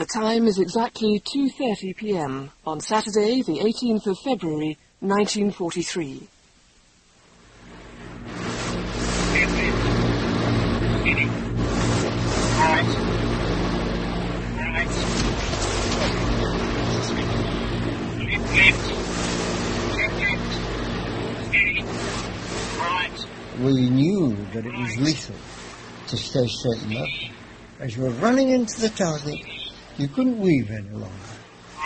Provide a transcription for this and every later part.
time is exactly 2:30 p.m. on Saturday, the 18th of February, 1943. We knew that it was lethal to stay straight and up. As you were running into the target, you couldn't weave any longer.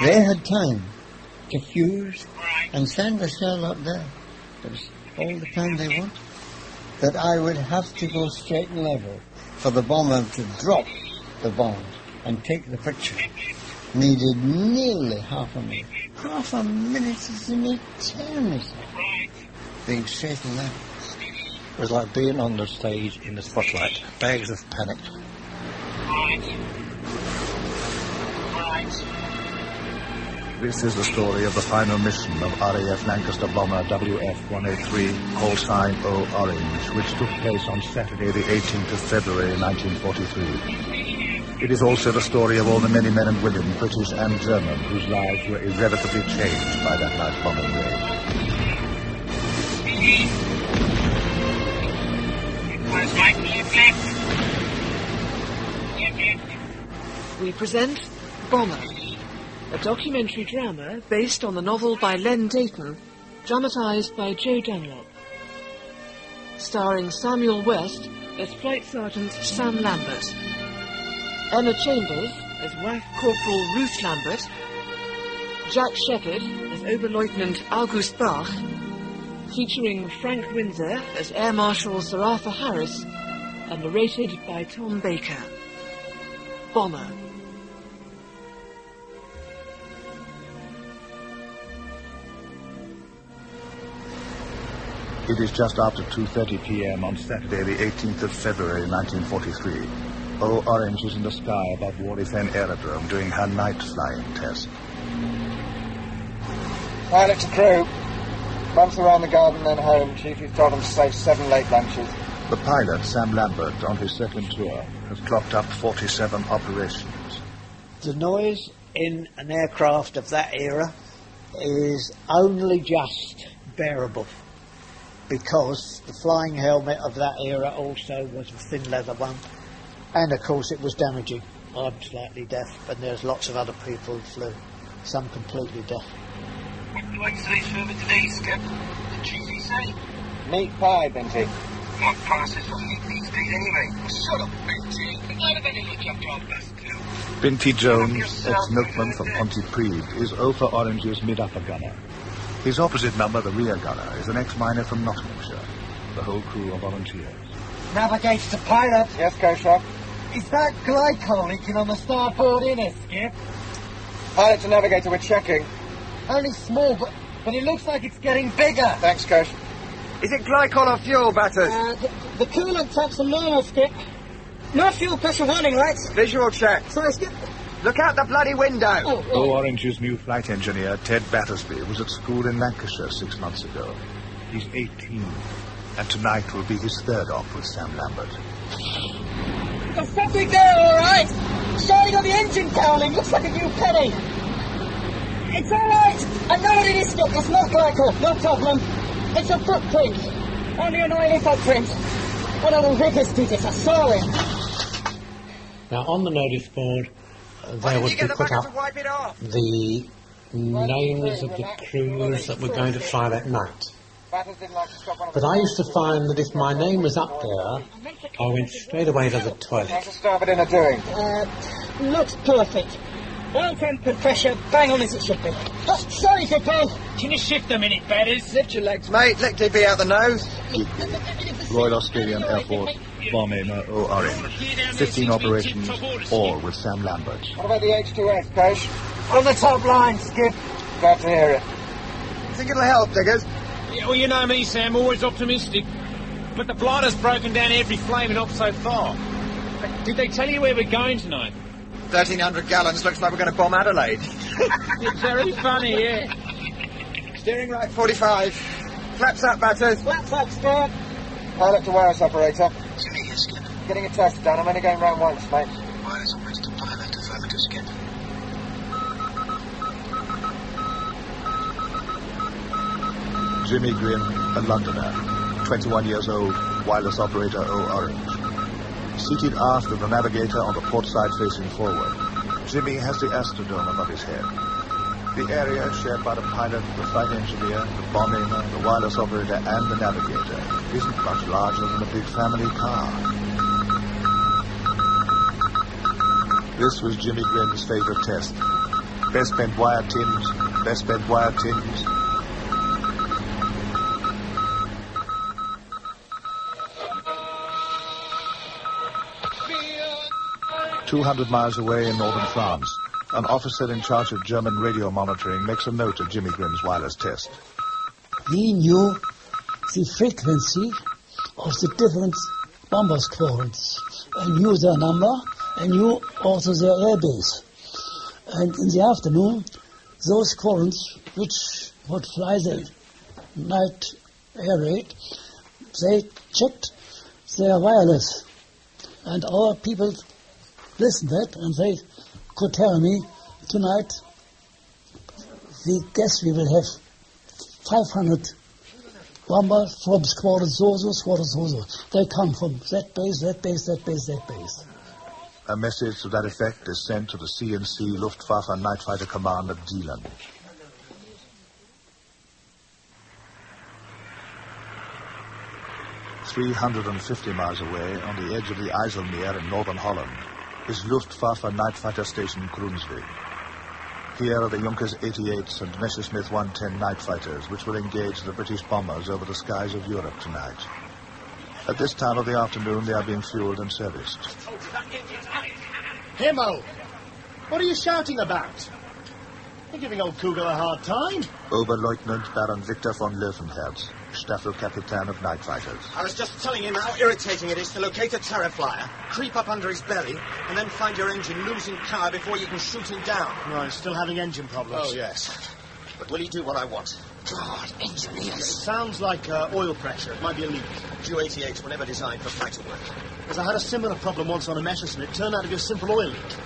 They had time to fuse and send a shell up there. That was all the time they wanted. That I would have to go straight and level for the bomber to drop the bombs and take the picture. Needed nearly half a minute. Half a minute is an eternity. Being straight and level. It was like being on the stage in the spotlight. Bags of panic. This is the story of the final mission of RAF Lancaster Bomber WF-183, call sign O Orange, which took place on Saturday the 18th of February 1943. It is also the story of all the many men and women, British and German, whose lives were irrevocably changed by that night's bombing raid. We present Bomber, a documentary drama based on the novel by Len Dayton, dramatised by Joe Dunlop. Starring Samuel West as Flight Sergeant Sam Lambert, Emma Chambers as Wife Corporal Ruth Lambert, Jack Shepherd as Oberleutnant August Bach, featuring Frank Windsor as Air Marshal Sir Arthur Harris, and narrated by Tom Baker. Bomber. It is just after 2:30 p.m. on Saturday the 18th of February 1943. O Orange is in the sky above Wardyfen Aerodrome doing her night flying test. Pilot to crew. Once around the garden, then home. Chief, you've told them to save 7 late lunches. The pilot, Sam Lambert, on his second tour, has clocked up 47 operations. The noise in an aircraft of that era is only just bearable, because the flying helmet of that era also was a thin leather one, and of course it was damaging. I'm slightly deaf, and there's lots of other people who flew, some completely deaf. What would you like to say further today, Skip? The cheesy say? Meat pie, Binty. What passes for meat these days anyway? Shut up, Binty. I'd have any look up your best too. Binty Jones, ex-milkman from Pontypridd, is O for Orange's mid-upper gunner. His opposite number, the rear gunner, is an ex-miner from Nottinghamshire. The whole crew are volunteers. Navigator to pilot. Yes, Kosher. Is that glycol leaking on the starboard inner, Skip? Pilot to navigator, we're checking. Only small, but it looks like it's getting bigger. Thanks, Kosh. Is it glycol or fuel, Batters? The coolant taps are normal, Skip. No fuel pressure warning lights. Visual check. Sorry, Skip. Look out the bloody window. Oh, O Orange's new flight engineer, Ted Battersby, was at school in Lancashire 6 months ago. He's 18, and tonight will be his third op with Sam Lambert. There's something there, all right. Shining on the engine cowling. Looks like a new penny. It's all right. I know what it is, Skip. It's not glycol. No problem. It's a footprint. Only an oily footprint. One of the riggers did it. I saw it. Now, on the notice board, there would be put up the names of the crews that were going to fly that night. But I used to find that if my name was up there, I went straight away to the toilet. How's the starboard inner doing? Looks perfect. Oil temper pressure, bang on as it should be. Oh, sorry, Zippy. Can you shift a minute, Batters? Lift your legs, mate. Let DB out the nose. Royal Australian Air Force, Bomber O Orange. 15 operations, all with Sam Lambert. What about the H2S, Kosh? On the top line, Skip. Glad to hear it. Think it'll help, Diggers? Yeah, well, you know me, Sam, always optimistic. But the blighters broken down every flaming op so far. Did they tell you where we're going tonight? 1,300 gallons. Looks like we're going to bomb Adelaide. It's very funny, yeah. Steering right 45. Flaps up, Batters. Flaps up, Skip. Pilot to wireless operator. Jimmy, here, Skip. Getting a test done. I'm only going round once, mate. Wireless operator to pilot, affirmative, Skip. Jimmy Grimm, a Londoner, 21 years old, wireless operator O Orange. Seated aft of the navigator on the port side facing forward, Jimmy has the astrodome above his head. The area shared by the pilot, the flight engineer, the bomb aimer, the wireless operator, and the navigator isn't much larger than a big family car. This was Jimmy Grimm's favorite test. Best bent wire tins, best bent wire tins. "200 miles away in northern France, an officer in charge of German radio monitoring makes a note of Jimmy Grimm's wireless test. We knew the frequency of the different bomber squadrons, and knew their number, and knew also their airbase. And in the afternoon, those squadrons which would fly the night air raid, they checked their wireless. And our people listened to that, and they could tell me, tonight we guess we will have 500 bombers from squadron so. They come from that base, that base, that base, that base. A message to that effect is sent to the CNC Luftwaffe Night Fighter Command at Zeeland. "350 miles away, on the edge of the IJsselmeer in northern Holland, is Luftwaffe Night Fighter Station Brunswick. Here are the Junkers 88s and Messerschmitt 110 night fighters, which will engage the British bombers over the skies of Europe tonight. At this time of the afternoon, they are being fueled and serviced. Himmel! What are you shouting about? You're giving old Kugel a hard time. Oberleutnant Baron Victor von Löwenherz, Staffelkapitän of night fighters. I was just telling him how irritating it is to locate a terror flyer, creep up under his belly, and then find your engine losing power before you can shoot him down. Right, still having engine problems. Oh, yes. But will he do what I want? God, engineers. It sounds like oil pressure. It might be a leak. Ju-88s were never designed for fighter work. Because I had a similar problem once on a Messerschmitt. Turned out to be a simple oil leak.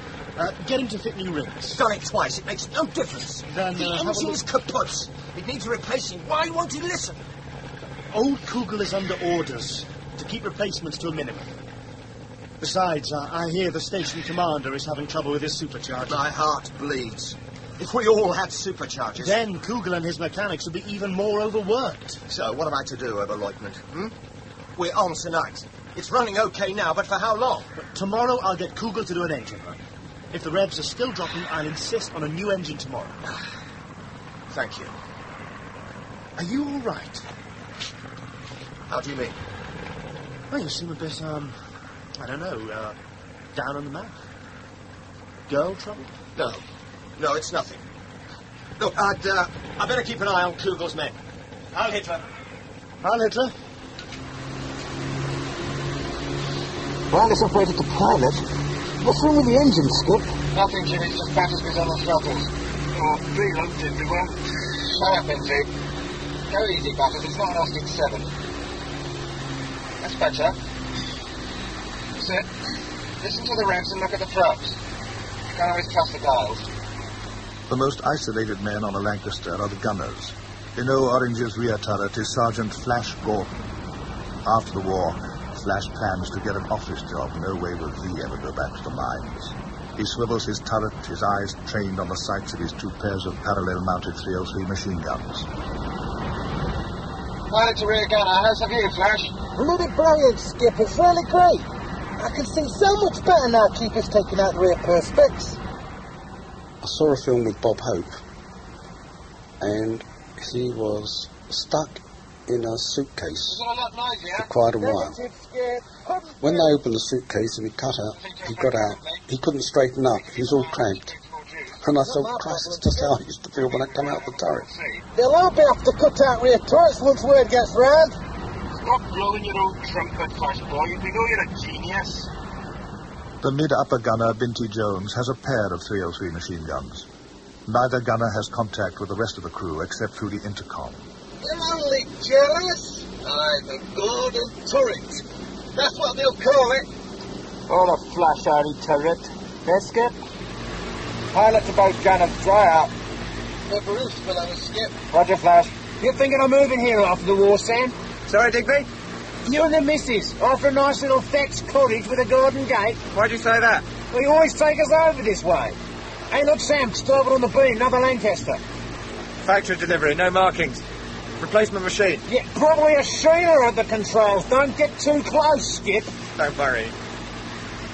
Get him to fit new rings. Done it twice. It makes no difference. Then, the engine's kaput. It needs replacing. Why won't he listen? Old Kugel is under orders to keep replacements to a minimum. Besides, I hear the station commander is having trouble with his supercharger. My heart bleeds. If we all had superchargers... Then Kugel and his mechanics would be even more overworked. So, what am I to do, Oberleutnant? We're on tonight. It's running okay now, but for how long? But tomorrow I'll get Kugel to do an engine run. If the revs are still dropping, I'll insist on a new engine tomorrow. Thank you. Are you all right? How do you mean? Well, you seem a bit, I don't know, down on the map. Girl trouble? No, it's nothing. Look, I'd better keep an eye on Kugel's men. Heil Hitler. Heil Hitler. Wireless operator to pilot? What's wrong with the engine, Skip? Nothing, Jimmy, just batters me on the throttles. Oh, reload everywhere. Shut up, NG. Go easy, batters, it's not an Austin 7. That's better. That's it. Listen to the revs and look at the throbs. You can't always trust the dials. The most isolated men on a Lancaster are the gunners. In O Orange's rear turret is Sergeant Flash Gordon. After the war, Flash plans to get an office job. No way will he ever go back to the mines. He swivels his turret, his eyes trained on the sights of his 2 pairs of parallel-mounted 303 machine guns. Pilot to rear gunner, how's the view, Flash? Bloody brilliant, Skip. It's really great. I can see so much better now Keeper's taking out the rear perspex. I saw a film with Bob Hope, and he was stuck in a suitcase for quite a while. When they opened the suitcase and he got out, he couldn't straighten up. He was all cramped. And I thought, Christ, that's just how I used to feel when I come out the turret. They'll all be able to cut out rear turrets once word gets round. Stop blowing your old trumpet, Flash boy. We know you're a genius. The mid-upper gunner, Binty Jones, has a pair of 303 machine guns. Neither gunner has contact with the rest of the crew except through the intercom. You're only jealous. I'm a golden turret. That's what they'll call it. All a flash-hardy turret. Yes, Skip? Pilot to both gunners, dry out. The Bruce below us, Skip. Roger, Flash. You're thinking of moving here after the war, Sam? Sorry, Digby? You and the missus, after a nice little thatched cottage with a garden gate. Why'd you say that? Well, you always take us over this way. Hey, look, Sam, starboard on the beam, another Lancaster. Factory delivery, no markings. Replacement machine. Yeah, probably a Sheila at the controls. Don't get too close, Skip. Don't worry.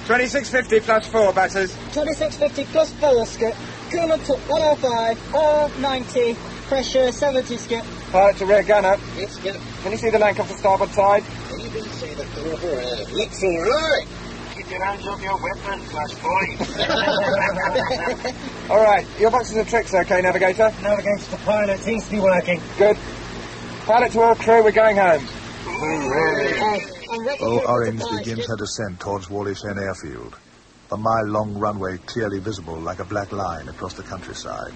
2650 plus 4, batters. 2650 plus 4, Skip. Coolant to 105, R 90, pressure 70, Skip. Pilot to rear gunner. Yes, Skip. Can you see the Lancaster starboard side? Even see the door ahead. Looks all right. Keep your hands off your weapon, flash boy. All right, your boxes and tricks okay, Navigator? Navigator to pilot seems to be working. Good. Pilot to all crew, we're going home. Orange begins her descent towards Whalley Fen Airfield. A mile-long runway clearly visible like a black line across the countryside.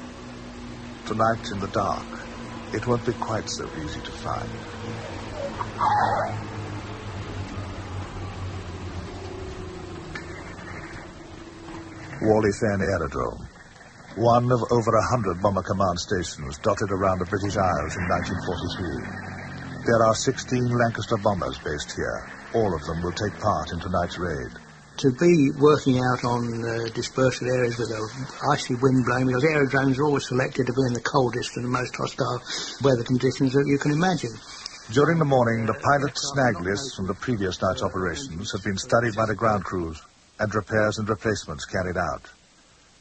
Tonight, in the dark, it won't be quite so easy to find. Whalley Fen Aerodrome, one of over 100 bomber command stations dotted around the British Isles in 1943. There are 16 Lancaster bombers based here. All of them will take part in tonight's raid. To be working out on dispersal areas with a icy wind blowing, because aerodromes are always selected to be in the coldest and the most hostile weather conditions that you can imagine. During the morning, the pilot's snag lists from the previous night's operations have been studied by the ground crews and repairs and replacements carried out.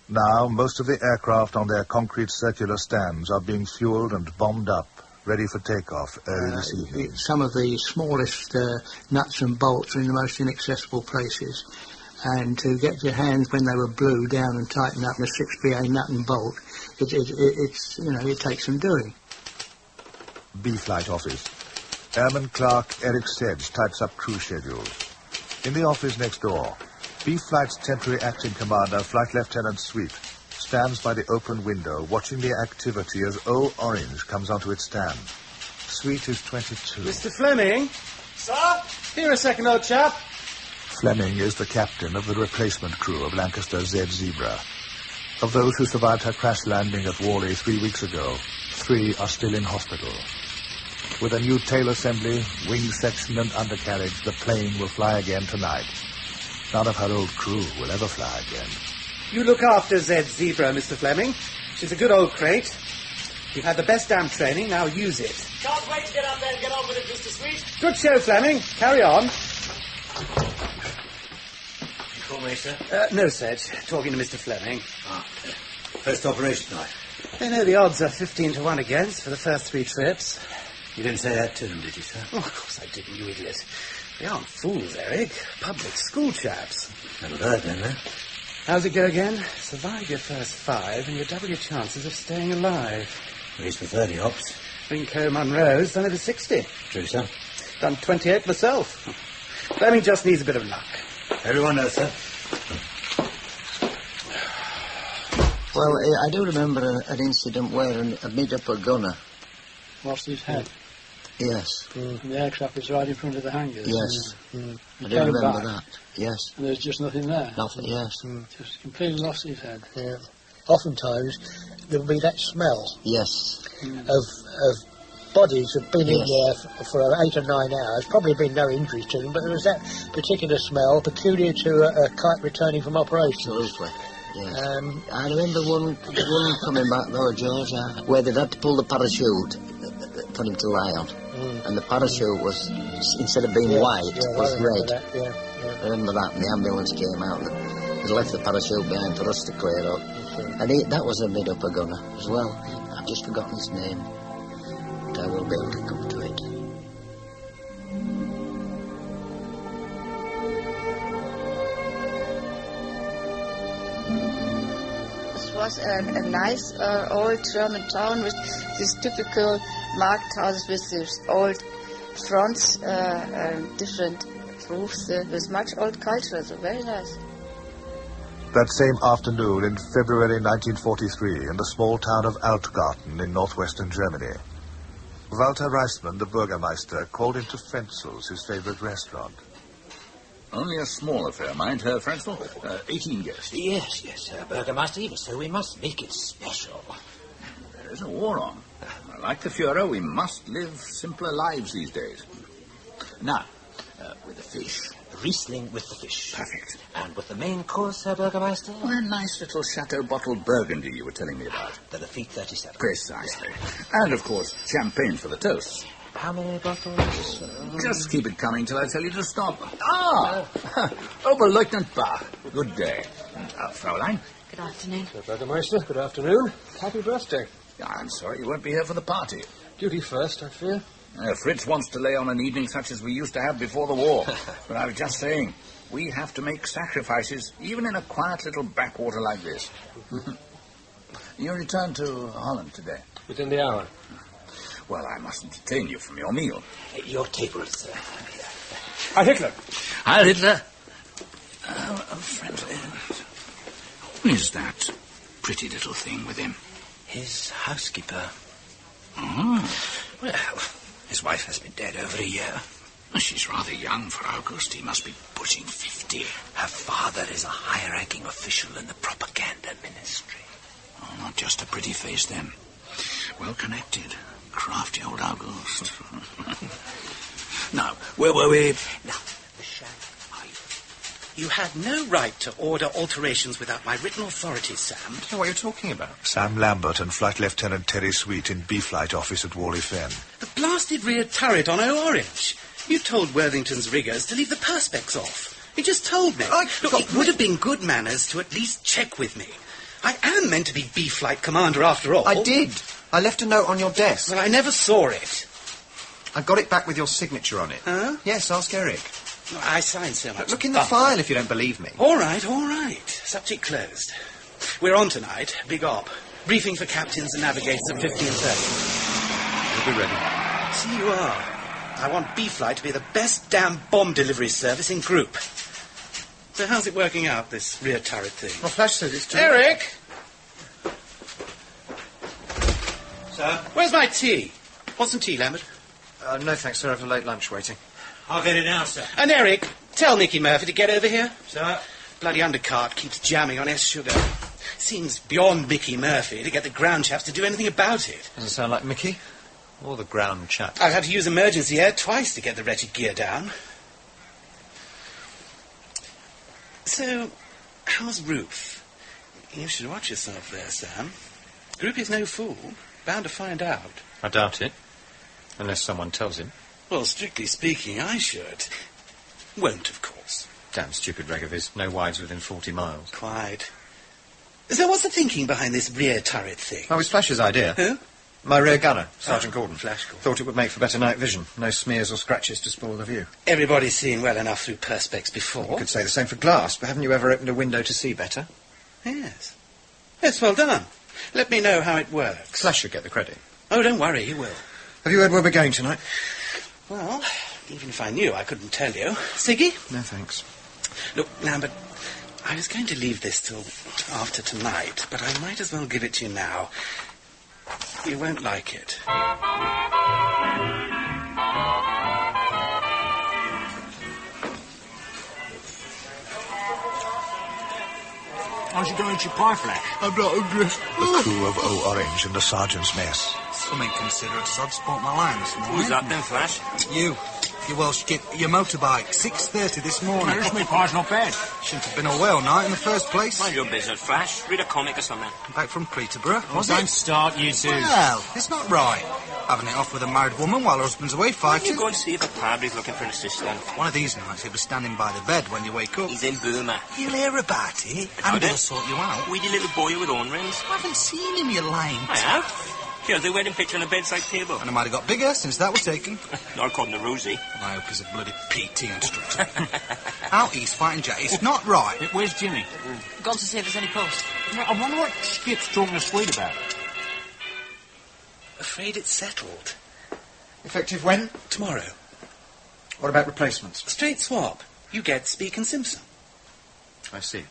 Now, most of the aircraft on their concrete circular stands are being fueled and bombed up, ready for takeoff early this evening. Some of the smallest nuts and bolts are in the most inaccessible places, and to get your hands when they were blue down and tighten up in a 6BA nut and bolt, it takes some doing. B-Flight office. Airman Clerk Eric Sedge types up crew schedules. In the office next door, B-Flight's temporary acting commander, Flight Lieutenant Sweet, stands by the open window watching the activity as O Orange comes onto its stand. Sweet is 22. Mr. Fleming? Sir? Here a second, old chap. Fleming is the captain of the replacement crew of Lancaster Z Zebra. Of those who survived her crash landing at Whalley 3 weeks ago, 3 are still in hospital. With a new tail assembly, wing section and undercarriage, the plane will fly again tonight. None of her old crew will ever fly again. You look after Z Zebra, Mr. Fleming. She's a good old crate. You've had the best damn training, now use it. Can't wait to get up there and get on with it, Mr. Sweet. Good show, Fleming. Carry on. You call me, sir? No, Sedge. Talking to Mr. Fleming. First operation night. They know the odds are 15 to 1 against for the first 3 trips. You didn't say that to them, did you, sir? Oh, of course I didn't, you idiot. They aren't fools, Eric. Public school chaps. Never heard then, eh? How's it go again? Survive your first 5 and you double your chances of staying alive. At least for 30 hops. Rinko Munro's done over 60. True, sir. Done 28 myself. Fleming just needs a bit of luck. Everyone knows, sir. Well, I do remember an incident where a mid-upper gunner... Lost his head? Yes. And the aircraft was right in front of the hangars. Yes. I do came remember back, that. Yes. And there's just nothing there. Nothing, yes. Just completely lost his head. Yeah. Oftentimes, there will be that smell. Yes. Of bodies have been in there for 8 or 9 hours. Probably been no injuries to them, but there was that particular smell peculiar to a kite returning from operations. Absolutely. Yes. I remember one coming back though, George, where they'd had to pull the parachute for him to lie on. And the parachute was, instead of being white, was red. I remember that, and the ambulance came out and they left the parachute behind for us to clear up. And that was a mid-upper gunner as well. I've just forgotten his name, but I will be able to come to it. It was a nice old German town with these typical market houses with these old fronts, different roofs, with much old culture, so very nice. That same afternoon in February 1943 in the small town of Altgarten in northwestern Germany, Walter Reisman, the Bürgermeister, called into Frenzel's, his favorite restaurant. Only a small affair, mind, Herr Frenzel. 18 guests. Yes, Herr Burgermeister, even so, we must make it special. There is a war on. Well, like the Führer, we must live simpler lives these days. Now, with the fish. Riesling with the fish. Perfect. And with the main course, Herr Bürgermeister? Oh, a nice little Chateau bottled Burgundy you were telling me about. The Lafitte 37. Precisely. And, of course, champagne for the toast. How many bottles? Just keep it coming till I tell you to stop. Ah! Oberleutnant Bach. Good day. Fraulein? Good afternoon. Herr Bürgermeister, good afternoon. Happy birthday. I'm sorry you won't be here for the party. Duty first, I fear. Fritz wants to lay on an evening such as we used to have before the war. But I was just saying, we have to make sacrifices, even in a quiet little backwater like this. You return to Holland today? Within the hour. Well, I mustn't detain you from your meal. Your table, sir. Heil Hitler. Heil Hitler. Friendly. Who is that pretty little thing with him? His housekeeper. Oh. Well, his wife has been dead over a year. She's rather young for August. He must be pushing 50. Her father is a high-ranking official in the propaganda ministry. Oh, not just a pretty face, then. Well connected. Crafty old August. Now, where were we? Now, the Shanghai. You had no right to order alterations without my written authority, Sam. I don't know what you're talking about. Sam Lambert and Flight Lieutenant Terry Sweet in B-Flight office at Wally Fen. The blasted rear turret on O-Orange. You told Worthington's riggers to leave the perspex off. You just told me. Look, it would have been good manners to at least check with me. I am meant to be B-Flight commander after all. I did. I left a note on your desk. Well, I never saw it. I got it back with your signature on it. Huh? Yes, ask Eric. I signed so much. Look in the file if you don't believe me. All right. Subject closed. We're on tonight. Big op. Briefing for captains and navigators at 15:30. We'll be ready. See, you are. I want B-Flight to be the best damn bomb delivery service in group. So how's it working out, this rear turret thing? Well, Flash said it's true. Eric! Sir? Where's my tea? Want some tea, Lambert? No, thanks, sir. I have a late lunch waiting. I'll get it now, sir. And Eric, tell Nicky Murphy to get over here. Sir? Bloody undercart keeps jamming on S-sugar. Seems beyond Mickey Murphy to get the ground chaps to do anything about it. Doesn't sound like Mickey. Or the ground chap. I've had to use emergency air twice to get the wretched gear down. So, how's Ruth? You should watch yourself there, Sam. Groupie's no fool. Bound to find out. I doubt it. Unless someone tells him. Well, strictly speaking, I should. Won't, of course. Damn stupid reg of his. No wives within 40 miles. Quite. So what's the thinking behind this rear turret thing? Oh, it was Flash's idea. Who? My rear gunner, Sergeant Gordon. Flash Gordon. Thought it would make for better night vision. No smears or scratches to spoil the view. Everybody's seen well enough through perspex before. You could say the same for glass, but haven't you ever opened a window to see better? Yes. Yes, well done. Let me know how it works. Flash should get the credit. Oh, don't worry, he will. Have you heard where we're going tonight? Well, even if I knew, I couldn't tell you. Siggy? No, thanks. Look, Lambert, I was going to leave this till after tonight, but I might as well give it to you now. You won't like it. How's you going to your pie, Flash? I'm not undressed. The crew of O-Orange in the sergeant's mess. Some inconsiderate sod spoilt my line this morning. Who's that then, Flash? You Welsh git. Your motorbike, 6:30 this morning. Where's my pie's not bad? Shouldn't have been away all night in the first place. Mind your business, Flash. Read a comic or something. Back from Peterborough. Don't start, you two. Well, it's not right. Having it off with a married woman while her husband's away fighting. You go and see if a Paddy's looking for an assistant. One of these nights he'll be standing by the bed when you wake up. He's in Burma. You'll hear about it, and he'll sort you out. Weedy little boy with horn-rings. I haven't seen him, you lying. I have. Here's the wedding picture on a bedside table. And it might have got bigger since that was taken. Not according to Rosie. I hope he's a bloody PT instructor. Out east fighting Jack. It's not right. Where's Jimmy? Gone to see if there's any post. I wonder what Skip's talking to Sweet about. Afraid it's settled. Effective when? Tomorrow. What about replacements? Straight swap. You get Speak and Simpson. I see.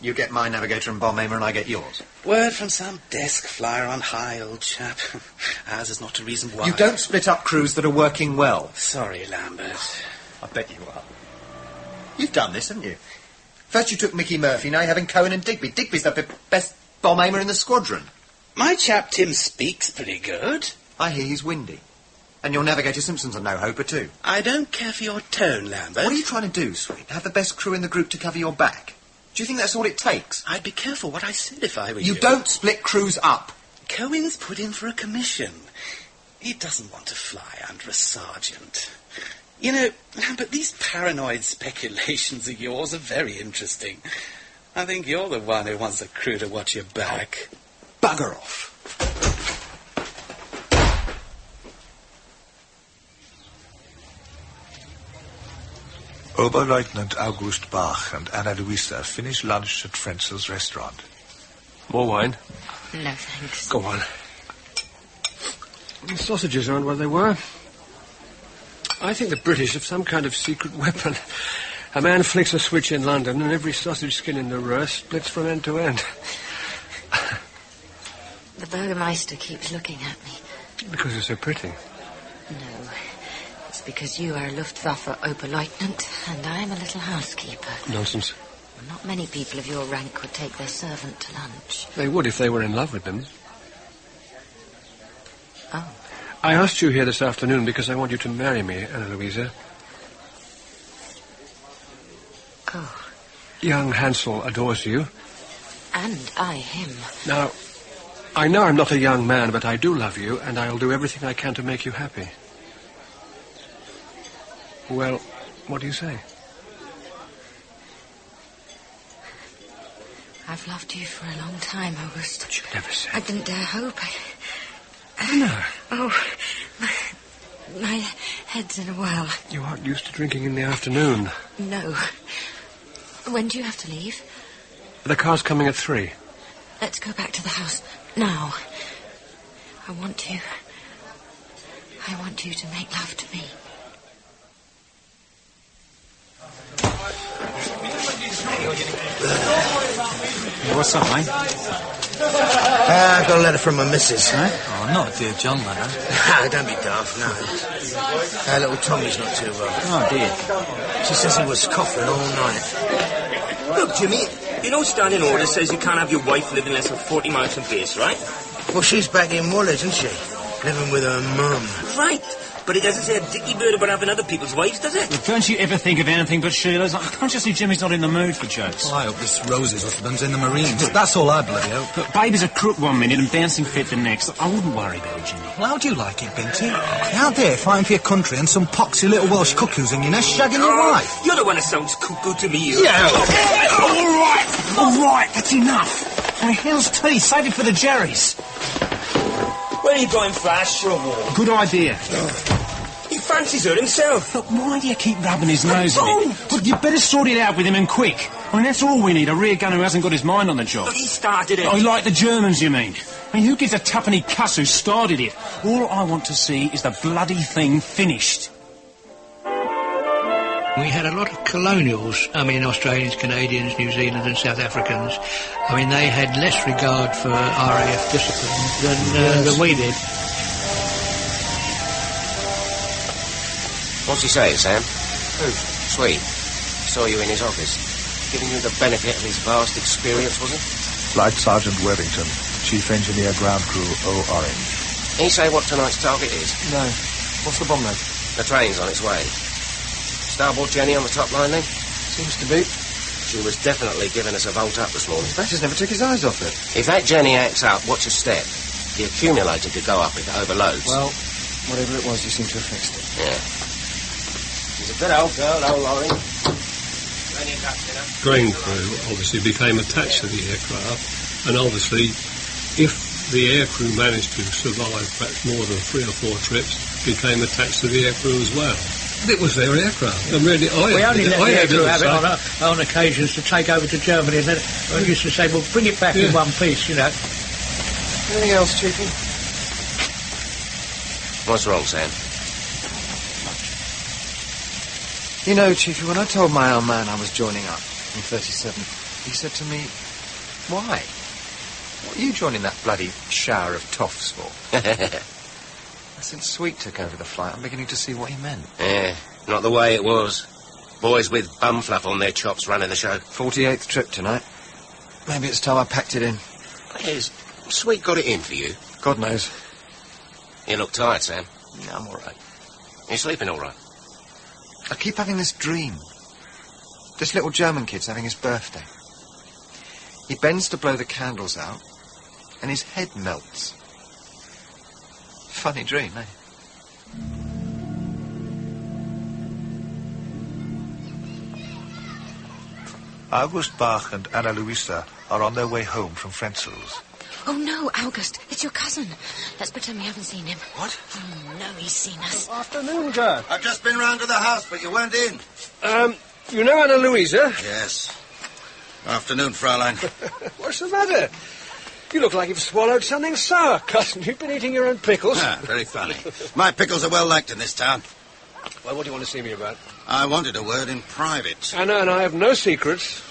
You get my navigator and bomb aimer and I get yours. Word from some desk flyer on high, old chap. Ours is not a reason why. You don't split up crews that are working well. Sorry, Lambert. I bet you are. You've done this, haven't you? First you took Mickey Murphy, now you're having Cohen and Digby. Digby's the best bomb aimer in the squadron. My chap Tim speaks pretty good. I hear he's windy. And your navigator Simpson's a no-hoper too. I don't care for your tone, Lambert. What are you trying to do, Sweet? Have the best crew in the group to cover your back? Do you think that's all it takes? I'd be careful what I said if I were you. You don't split crews up. Cohen's put in for a commission. He doesn't want to fly under a sergeant. You know, Lambert, these paranoid speculations of yours are very interesting. I think you're the one who wants the crew to watch your back. Bugger off. Oberleutnant August Bach and Anna Luisa finished lunch at Frenzel's restaurant. More wine? No, thanks. Go on. The sausages aren't where they were. I think the British have some kind of secret weapon. A man flicks a switch in London and every sausage skin in the Ruhr splits from end to end. The Burgermeister keeps looking at me. Because you're so pretty. No. It's because you are a Luftwaffe Oberleutnant and I'm a little housekeeper. Nonsense. Not many people of your rank would take their servant to lunch. They would if they were in love with them. Oh. I asked you here this afternoon because I want you to marry me, Anna Luisa. Oh. Young Hansel adores you. And I him. Now, I know I'm not a young man, but I do love you, and I'll do everything I can to make you happy. Well, what do you say? I've loved you for a long time, August. But you never said. I didn't dare hope. No. Oh, my head's in a whirl. You aren't used to drinking in the afternoon. No. When do you have to leave? The car's coming at 3. Let's go back to the house now. I want you to make love to me. What's up, mate? I got a letter from my missus. Eh? Oh, not dear John letter. No, don't be daft, no. Little Tommy's not too well. Oh, dear. She says he was coughing all night. Look, Jimmy, you know standing order says you can't have your wife living less than 40 miles from base, right? Well, she's back in Woolwich, isn't she? Living with her mum. Right. But it doesn't say a dicky bird about having other people's wives, does it? Well, don't you ever think of anything but Sheila's? I can't just see Jimmy's not in the mood for jokes. Well, I hope this Rose's husband's in the Marines. That's all I bloody hope. But baby's a crook one minute and bouncing fit the next. I wouldn't worry about it, Jimmy. Well, how do you like it, Binty? How dare fighting for your country and some poxy little Welsh cuckoos in your nest shagging your wife? You're the one that sounds cuckoo to me, you. Yeah. All right, that's enough. My hell's tea, save it for the Jerrys. Where are you going, Flash? For a walk. Good idea. He fancies her himself. Look, why do you keep rubbing his nose in it? Look, you better sort it out with him and quick. I mean, that's all we need, a rear gunner who hasn't got his mind on the job. But he started it. Oh, like the Germans, you mean? I mean, who gives a tuppenny cuss who started it? All I want to see is the bloody thing finished. We had a lot of colonials, Australians, Canadians, New Zealanders and South Africans. They had less regard for RAF discipline than we did. What's he saying, Sam? Who? Sweet. Saw you in his office. Giving you the benefit of his vast experience, was it? Flight Sergeant Worthington, Chief Engineer Ground Crew O Orange. Can you say what tonight's target is? No. What's the bomb then? The train's on its way. Starboard Jenny on the top line then? Seems to be. She was definitely giving us a volt up this morning. Batter's never took his eyes off it. If that Jenny acts up, watch a step. The accumulator could go up if it overloads. Well, whatever it was, you seem to have fixed it. Yeah. She's a good old girl, old Laurie. Grain crew obviously became attached to the aircraft, and obviously, if the aircrew managed to survive perhaps more than 3 or 4 trips, became attached to the aircrew as well. It was their aircraft. And really, We only let the aircrew have it on occasions to take over to Germany, and then we used to say, well, bring it back in one piece, Anything else, Chiefy? What's wrong, Sam? You know, Chiefy, when I told my old man I was joining up in 37, he said to me, why? What are you joining that bloody shower of toffs for? Since Sweet took over the flight, I'm beginning to see what he meant. Yeah, not the way it was. Boys with bum fluff on their chops running the show. 48th trip tonight. Maybe it's time I packed it in. It is. Sweet got it in for you? God knows. You look tired, Sam. No, I'm all right. You sleeping all right? I keep having this dream. This little German kid's having his birthday. He bends to blow the candles out, and his head melts. Funny dream, eh? August Bach and Anna Luisa are on their way home from Frenzel's. Oh, no, August. It's your cousin. Let's pretend we haven't seen him. What? Oh, no, he's seen us. Afternoon, Dad. I've just been round to the house, but you weren't in. You know Anna Louisa? Yes. Afternoon, Fraulein. What's the matter? You look like you've swallowed something sour, cousin. You've been eating your own pickles. Ah, very funny. My pickles are well liked in this town. Well, what do you want to see me about? I wanted a word in private. Anna and I have no secrets.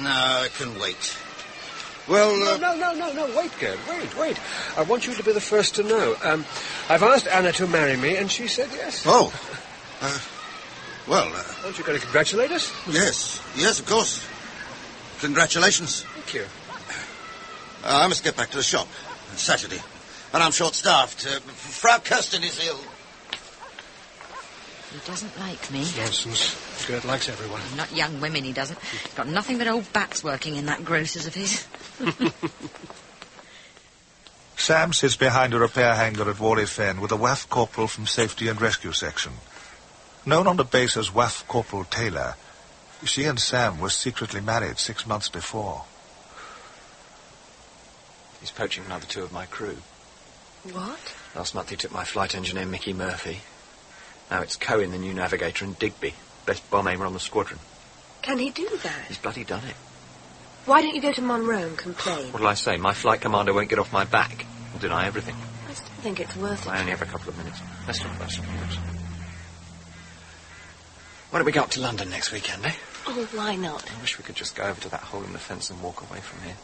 No, it can wait. Well, No, wait, Gerd, wait. I want you to be the first to know. I've asked Anna to marry me, and she said yes. Oh. Aren't you going to congratulate us? Yes, of course. Congratulations. Thank you. I must get back to the shop. It's Saturday, and I'm short-staffed. Frau Kirsten is ill. He doesn't like me. Nonsense. Gerd likes everyone. Not young women, he doesn't. He's got nothing but old bats working in that grocer's of his. Sam sits behind a repair hangar at Whalley Fen with a WAF corporal from Safety and Rescue Section. Known on the base as WAF Corporal Taylor, she and Sam were secretly married 6 months before. He's poaching another 2 of my crew. What? Last month he took my flight engineer, Mickey Murphy. Now it's Cohen, the new navigator, and Digby, best bomb aimer on the squadron. Can he do that? He's bloody done it. Why don't you go to Monroe and complain? What'll I say? My flight commander won't get off my back. Will deny everything. I still think it's worth it. I only have a couple of minutes. Let's talk about something else. Why don't we go up to London next weekend, eh? Oh, why not? I wish we could just go over to that hole in the fence and walk away from here.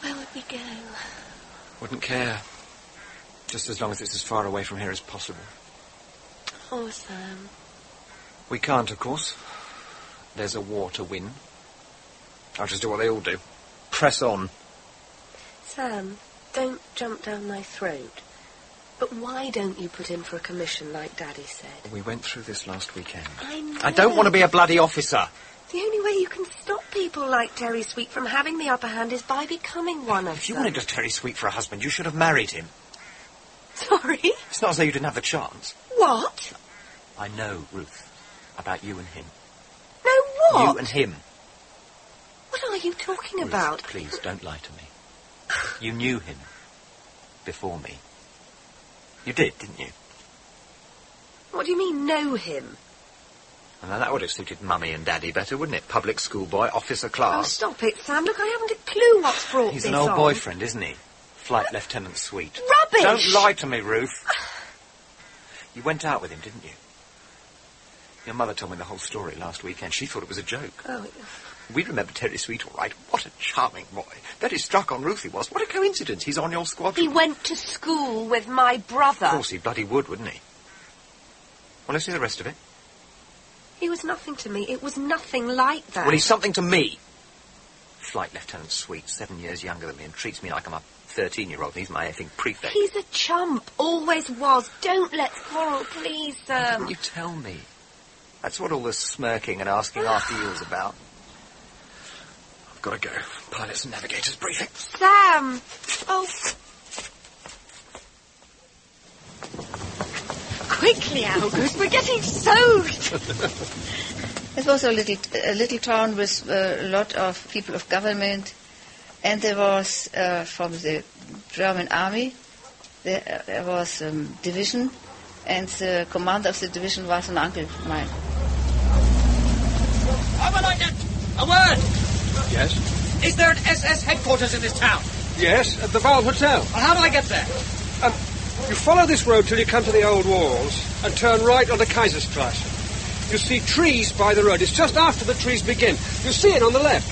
Where would we go? Wouldn't care. Just as long as it's as far away from here as possible. Oh, Sam. We can't, of course. There's a war to win. I'll just do what they all do. Press on. Sam, don't jump down my throat. But why don't you put in for a commission like Daddy said? We went through this last weekend. I know. I don't want to be a bloody officer. The only way you can stop people like Terry Sweet from having the upper hand is by becoming one of them. If you wanted a Terry Sweet for a husband, you should have married him. Sorry? It's not as though you didn't have the chance. What? I know, Ruth, about you and him. No, what? You and him. What are you talking Ruth, about? Please, don't lie to me. You knew him before me. You did, didn't you? What do you mean, know him? Well, now, that would have suited Mummy and Daddy better, wouldn't it? Public school boy, officer Oh, class. stop it, Sam. Look, I haven't a clue what's brought He's this an old on. boyfriend, isn't he? Flight Lieutenant Sweet. Rubbish! Don't lie to me, Ruth. You went out with him, didn't you? Your mother told me the whole story last weekend. She thought it was a joke. Oh, We remember Terry Sweet all right. What a charming boy. Very struck on Ruth he was. What a coincidence. He's on your squadron. he went to school with my brother. Of course, he bloody would, wouldn't he? Want to see the rest of it? He was nothing to me. It was nothing like that. Well, he's something to me. Flight Lieutenant Sweet, 7 years younger than me, and treats me like I'm a 13-year-old. He's my effing prefect. He's a chump. Always was. Don't let's quarrel, please, Sam. Didn't you tell me? That's what all this smirking and asking after you is about. I've got to go. Pilots and navigators briefing. Sam! Oh. Quickly, August. We're getting soaked. It was a little town with a lot of people of government, and there was from the German army. There was a division, and the commander of the division was an uncle of mine. Oberleutnant, a word. Yes? Is there an SS headquarters in this town? Yes, at the Val Hotel. Well, how do I get there? You follow this road till you come to the old walls and turn right onto Kaiserstrasse. You see trees by the road. It's just after the trees begin. You see it on the left.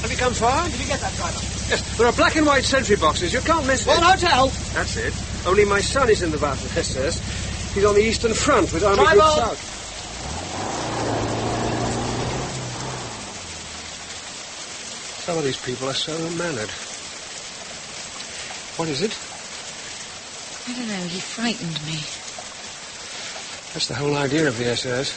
Have you come far? Did you get that, driver? Yes, there are black and white sentry boxes. You can't miss it. One hotel. That's it. Only my son is in the Waffen SS. He's on the Eastern Front with Army Group South. Some of these people are so unmannered. What is it? I don't know, he frightened me. That's the whole idea of the SS.